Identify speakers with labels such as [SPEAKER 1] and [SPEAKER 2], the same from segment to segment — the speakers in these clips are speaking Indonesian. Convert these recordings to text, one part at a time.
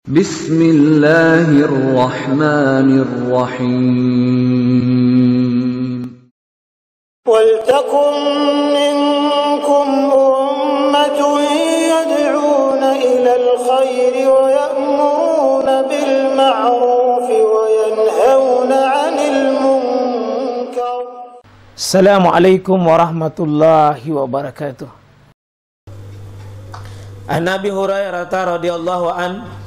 [SPEAKER 1] Bismillahirrahmanirrahim.
[SPEAKER 2] وَلْتَكُنْ مِنْكُمْ أُمَّةٌ يَدْعُونَ إِلَى الْخَيْرِ وَيَأْمُرُونَ بِالْمَعْرُوفِ وَيَنْهَوْنَ عَنِ الْمُنْكَرِ.
[SPEAKER 3] Assalamualaikum warahmatullahi wabarakatuh. An Abi Hurairah radhiyallahu an,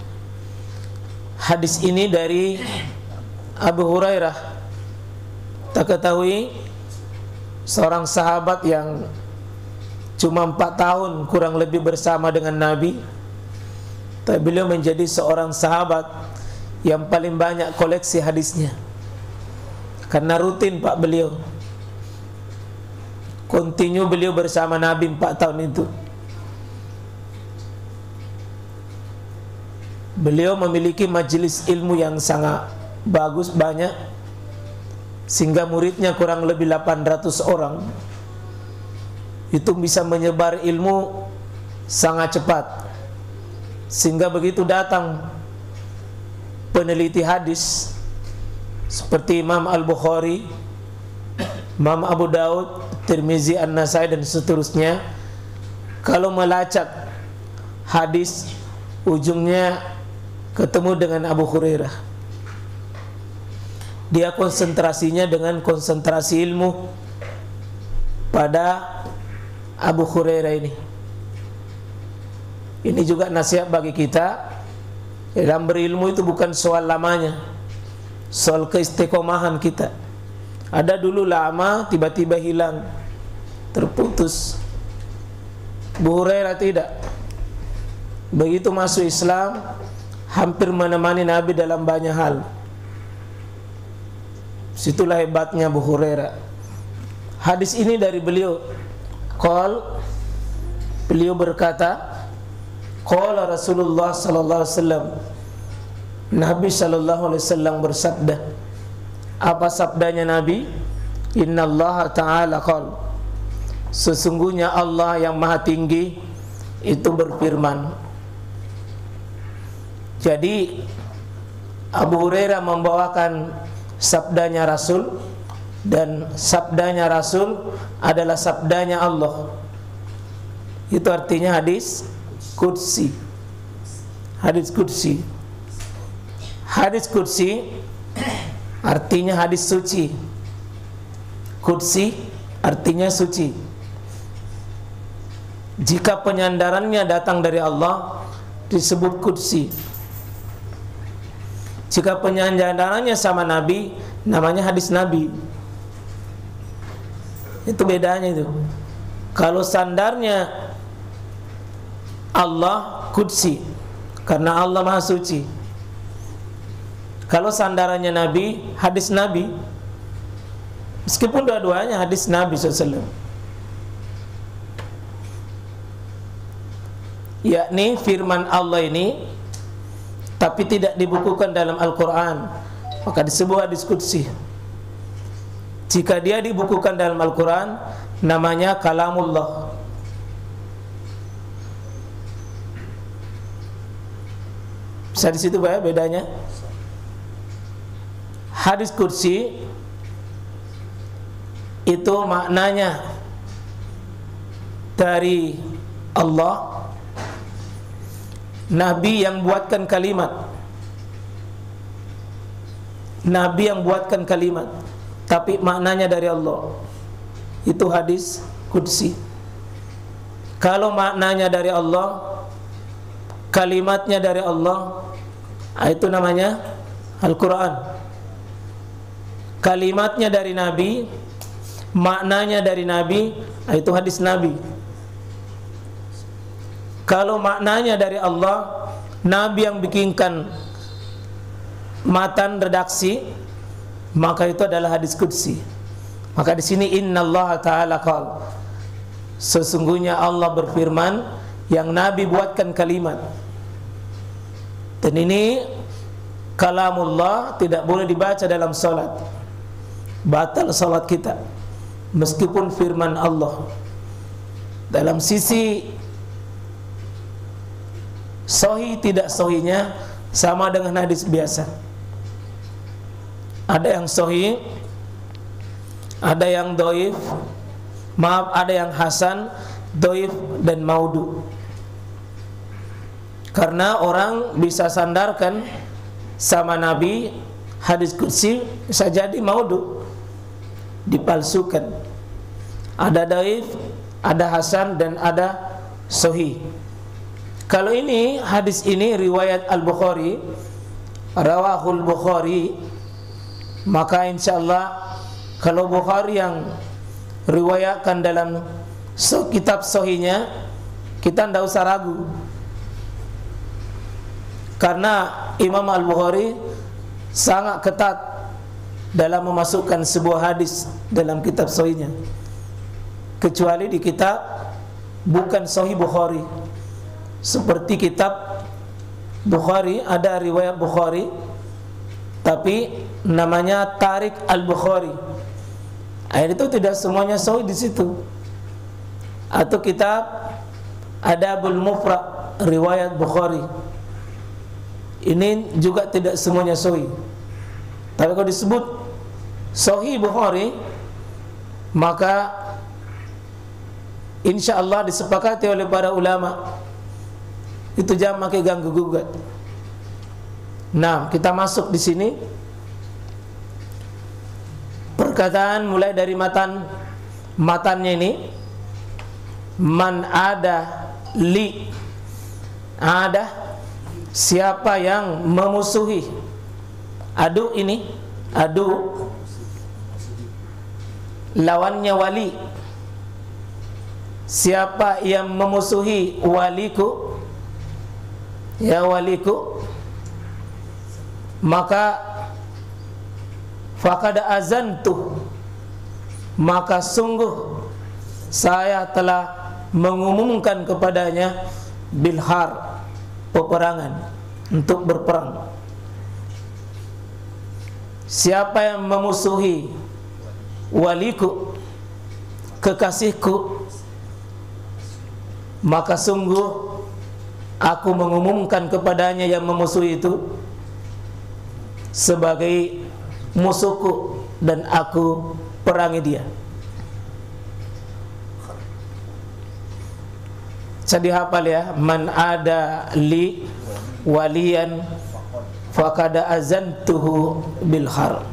[SPEAKER 3] hadis ini dari Abu Hurairah. Tak ketahui seorang sahabat yang cuma 4 tahun kurang lebih bersama dengan Nabi, tapi beliau menjadi seorang sahabat yang paling banyak koleksi hadisnya, karena rutin Pak beliau continue beliau bersama Nabi 4 tahun itu. Beliau memiliki majelis ilmu yang sangat bagus, banyak, sehingga muridnya kurang lebih 800 orang. Itu bisa menyebar ilmu sangat cepat, sehingga begitu datang peneliti hadis seperti Imam Al-Bukhari, Imam Abu Daud, Tirmizi, An-Nasai dan seterusnya, kalau melacak hadis ujungnya ketemu dengan Abu Hurairah. Dia konsentrasinya dengan konsentrasi ilmu pada Abu Hurairah ini. Ini juga nasihat bagi kita. Dalam berilmu itu bukan soal lamanya, soal keistiqomahan kita. Ada dulu lama, tiba-tiba hilang, terputus. Abu Hurairah tidak. Begitu masuk Islam, hampir menemani Nabi dalam banyak hal. Situlah hebatnya Abu Hurairah. Hadis ini dari beliau. Beliau berkata, qala Rasulullah sallallahu alaihi wasallam, Nabi sallallahu alaihi wasallam bersabda. Apa sabdanya Nabi? Innallaha ta'ala qala, sesungguhnya Allah yang maha tinggi itu berfirman. Jadi Abu Hurairah membawakan sabdanya Rasul, dan sabdanya Rasul adalah sabdanya Allah. Itu artinya hadis qudsi. Hadis qudsi. Hadis qudsi artinya hadis suci. Qudsi artinya suci. Jika penyandarannya datang dari Allah, disebut qudsi. Jika penyandarannya sama Nabi, namanya hadis Nabi. Itu bedanya itu. Kalau sandarnya Allah, qudsi, karena Allah maha suci. Kalau sandarannya Nabi, hadis Nabi, meskipun dua-duanya hadis Nabi SAW, yakni firman Allah ini, tapi tidak dibukukan dalam Al-Quran, maka disebut hadis qudsi. Jika dia dibukukan dalam Al-Quran, namanya kalamullah. Bisa di situ Pak ya bedanya. Hadis qudsi itu maknanya dari Allah. Nabi yang buatkan kalimat, Nabi yang buatkan kalimat, tapi maknanya dari Allah. Itu hadis qudsi. Kalau maknanya dari Allah, kalimatnya dari Allah, itu namanya Al-Quran. Kalimatnya dari Nabi, maknanya dari Nabi, itu hadis Nabi. Kalau maknanya dari Allah, Nabi yang bikinkan matan redaksi, maka itu adalah hadis qudsi. Maka di sini innallaha ta'ala qala, sesungguhnya Allah berfirman, yang Nabi buatkan kalimat. Dan ini kalamullah, tidak boleh dibaca dalam salat. Batal salat kita meskipun firman Allah. Dalam sisi sahih tidak sahihnya sama dengan hadis biasa. Ada yang sahih, ada yang dhaif, ada yang hasan, dhaif dan maudhu. Karena orang bisa sandarkan sama Nabi hadis qudsi bisa jadi maudhu, dipalsukan. Ada dhaif, ada hasan dan ada sahih. Kalau ini hadis ini riwayat Al-Bukhari, rawahul Bukhari, maka insyaallah kalau Bukhari yang riwayatkan dalam kitab sahihnya, kita tidak usah ragu. Karena Imam Al-Bukhari sangat ketat dalam memasukkan sebuah hadis dalam kitab sahihnya. Kecuali di kitab bukan Sahih Bukhari. Seperti kitab Bukhari, ada riwayat Bukhari tapi namanya Tarik Al-Bukhari. Itu tidak semuanya sahih di situ. Atau kitab Adabul Mufrad riwayat Bukhari. Ini juga tidak semuanya sahih. Tapi kalau disebut Sahih Bukhari, maka insyaallah disepakati oleh para ulama itu jangan pakai ganggu gugat. Nah, kita masuk di sini. Perkataan mulai dari matannya ini, man ada li, ada siapa yang memusuhi. Adu ini, adu lawannya wali. Siapa yang memusuhi waliku, ya waliku, maka faqad azantu, maka sungguh saya telah mengumumkan kepadanya bilhar, peperangan, untuk berperang. Siapa yang memusuhi waliku, kekasihku, maka sungguh aku mengumumkan kepadanya yang memusuhi itu sebagai musuhku dan aku perangi dia. Saya dihafal ya, man ada li waliyan faqad azantuhu bil har.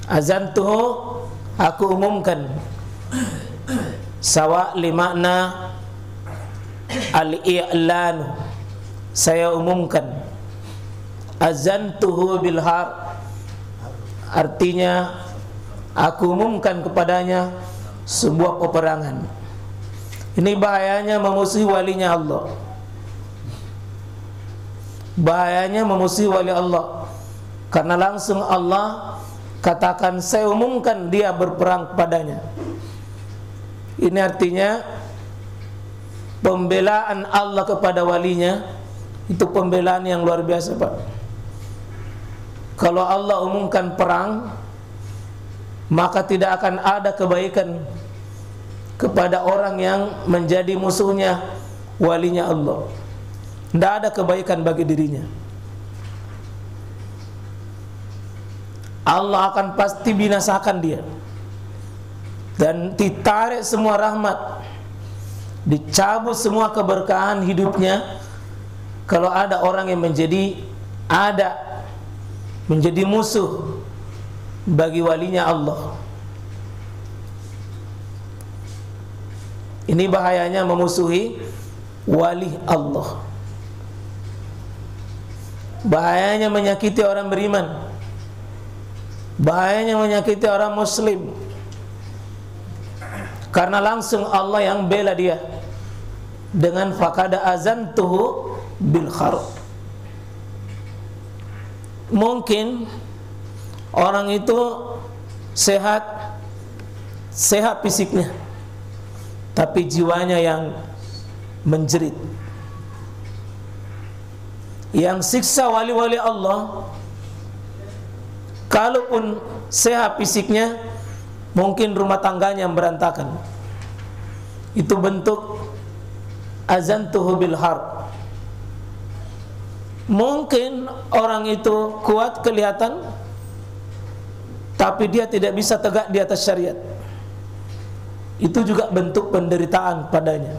[SPEAKER 3] Azantuhu, aku umumkan. Sawa li makna al-i'lanu, saya umumkan. Azantuhu bil har, artinya aku umumkan kepadanya sebuah peperangan. Ini bahayanya memusuhi walinya Allah. Bahayanya memusuhi wali Allah, karena langsung Allah katakan saya umumkan dia berperang kepadanya. Ini artinya pembelaan Allah kepada walinya itu pembelaan yang luar biasa, Pak. Kalau Allah umumkan perang, maka tidak akan ada kebaikan kepada orang yang menjadi musuhnya walinya Allah. Tidak ada kebaikan bagi dirinya. Allah akan pasti binasakan dia, dan ditarik semua rahmat, dicabut semua keberkahan hidupnya kalau ada orang yang menjadi musuh bagi walinya Allah. Ini bahayanya memusuhi wali Allah. Bahayanya menyakiti orang beriman. Bahayanya menyakiti orang muslim, karena langsung Allah yang bela dia dengan faqad azantuhu bil khar. Mungkin orang itu sehat fisiknya, tapi jiwanya yang menjerit. Yang siksa wali-wali Allah, kalaupun sehat fisiknya, mungkin rumah tangganya yang berantakan. Itu bentuk azantuhu bil har. Mungkin orang itu kuat kelihatan, tapi dia tidak bisa tegak di atas syariat. Itu juga bentuk penderitaan padanya.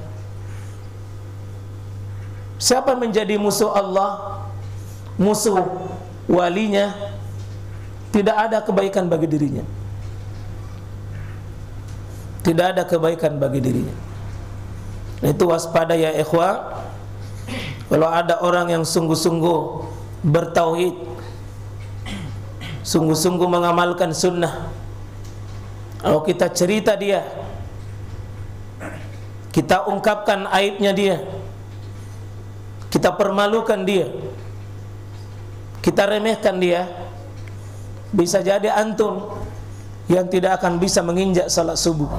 [SPEAKER 3] Siapa menjadi musuh Allah, musuh walinya, tidak ada kebaikan bagi dirinya. Tidak ada kebaikan bagi dirinya. Itu waspada ya ikhwah. Kalau ada orang yang sungguh-sungguh bertauhid, sungguh-sungguh mengamalkan sunnah, kalau kita cerita dia, kita ungkapkan aibnya dia, kita permalukan dia, kita remehkan dia, bisa jadi antum yang tidak akan bisa menginjak salat subuh.